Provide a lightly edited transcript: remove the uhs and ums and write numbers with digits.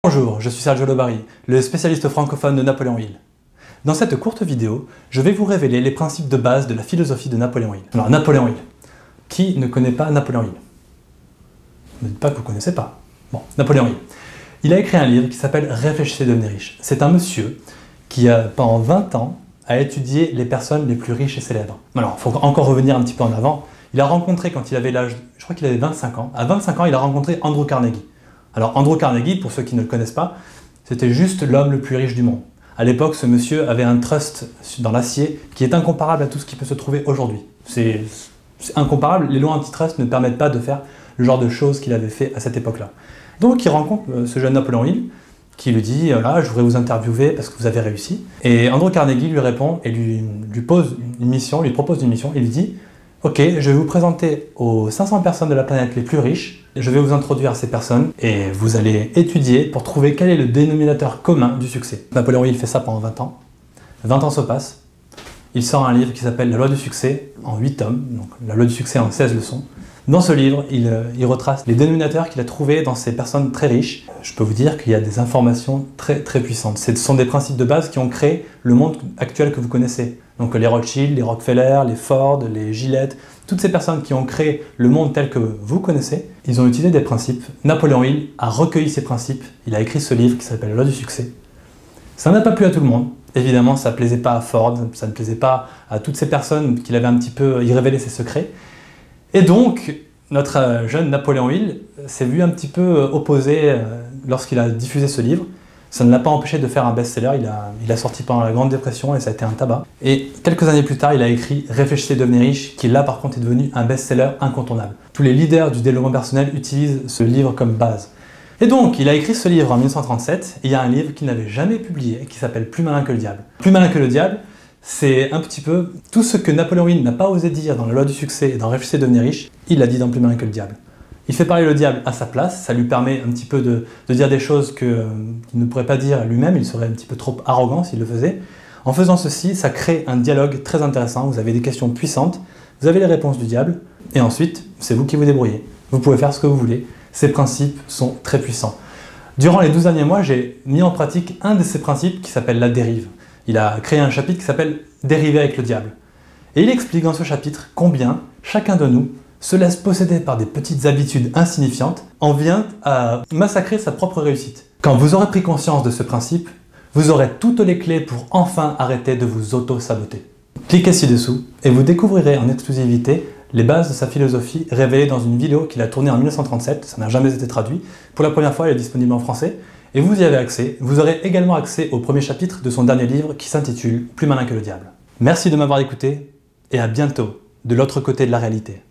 Bonjour, je suis Sergio Lobari, le spécialiste francophone de Napoléon Hill. Dans cette courte vidéo, je vais vous révéler les principes de base de la philosophie de Napoléon Hill. Alors Napoléon Hill, qui ne connaît pas Napoléon Hill? Ne dites pas que vous ne connaissez pas. Bon, Napoléon Hill. Il a écrit un livre qui s'appelle « Réfléchissez, devenez riche ». C'est un monsieur qui, pendant 20 ans, a étudié les personnes les plus riches et célèbres. Alors, il faut encore revenir un petit peu en avant. Il a rencontré, quand il avait l'âge, je crois qu'il avait 25 ans, à 25 ans, il a rencontré Andrew Carnegie. Alors Andrew Carnegie, pour ceux qui ne le connaissent pas, c'était juste l'homme le plus riche du monde. À l'époque, ce monsieur avait un trust dans l'acier qui est incomparable à tout ce qui peut se trouver aujourd'hui. C'est incomparable, les lois antitrust ne permettent pas de faire le genre de choses qu'il avait fait à cette époque-là. Donc il rencontre ce jeune Napoléon Hill, qui lui dit « Là, je voudrais vous interviewer parce que vous avez réussi ». Et Andrew Carnegie lui répond et lui propose une mission, il lui dit « Ok, je vais vous présenter aux 500 personnes de la planète les plus riches, je vais vous introduire à ces personnes et vous allez étudier pour trouver quel est le dénominateur commun du succès. » Napoléon Hill fait ça pendant 20 ans. 20 ans se passent. Il sort un livre qui s'appelle « La loi du succès » en 8 tomes, donc la loi du succès en 16 leçons. Dans ce livre, il retrace les dénominateurs qu'il a trouvés dans ces personnes très riches. Je peux vous dire qu'il y a des informations très puissantes. Ce sont des principes de base qui ont créé le monde actuel que vous connaissez. Donc les Rothschild, les Rockefeller, les Ford, les Gillette, toutes ces personnes qui ont créé le monde tel que vous connaissez, ils ont utilisé des principes. Napoléon Hill a recueilli ces principes. Il a écrit ce livre qui s'appelle « La loi du succès ». Ça n'a pas plu à tout le monde. Évidemment, ça ne plaisait pas à Ford, ça ne plaisait pas à toutes ces personnes qu'il avait un petit peu révélé ses secrets. Et donc, notre jeune Napoléon Hill s'est vu un petit peu opposé lorsqu'il a diffusé ce livre. Ça ne l'a pas empêché de faire un best-seller, il a sorti pendant la Grande Dépression et ça a été un tabac. Et quelques années plus tard, il a écrit « Réfléchissez, devenez riche » qui là par contre est devenu un best-seller incontournable. Tous les leaders du développement personnel utilisent ce livre comme base. Et donc, il a écrit ce livre en 1937 et il y a un livre qu'il n'avait jamais publié qui s'appelle « Plus malin que le diable ». Plus malin que le diable, c'est un petit peu tout ce que Napoléon Hill n'a pas osé dire dans la loi du succès et dans Réfléchissez, devenez riche, il l'a dit dans Plus malin que le diable. Il fait parler le diable à sa place, ça lui permet un petit peu de dire des choses qu'il ne pourrait pas dire lui-même, il serait un petit peu trop arrogant s'il le faisait. En faisant ceci, ça crée un dialogue très intéressant, vous avez des questions puissantes, vous avez les réponses du diable, et ensuite, c'est vous qui vous débrouillez. Vous pouvez faire ce que vous voulez, ces principes sont très puissants. Durant les 12 derniers mois, j'ai mis en pratique un de ces principes qui s'appelle la dérive. Il a créé un chapitre qui s'appelle « Dériver avec le diable ». Et il explique dans ce chapitre combien chacun de nous se laisse posséder par des petites habitudes insignifiantes, en vient à massacrer sa propre réussite. Quand vous aurez pris conscience de ce principe, vous aurez toutes les clés pour enfin arrêter de vous auto-saboter. Cliquez ci-dessous et vous découvrirez en exclusivité les bases de sa philosophie révélées dans une vidéo qu'il a tournée en 1937, ça n'a jamais été traduit. Pour la première fois, elle est disponible en français. Et vous y avez accès. Vous aurez également accès au premier chapitre de son dernier livre qui s'intitule « Plus malin que le diable ». Merci de m'avoir écouté et à bientôt de l'autre côté de la réalité.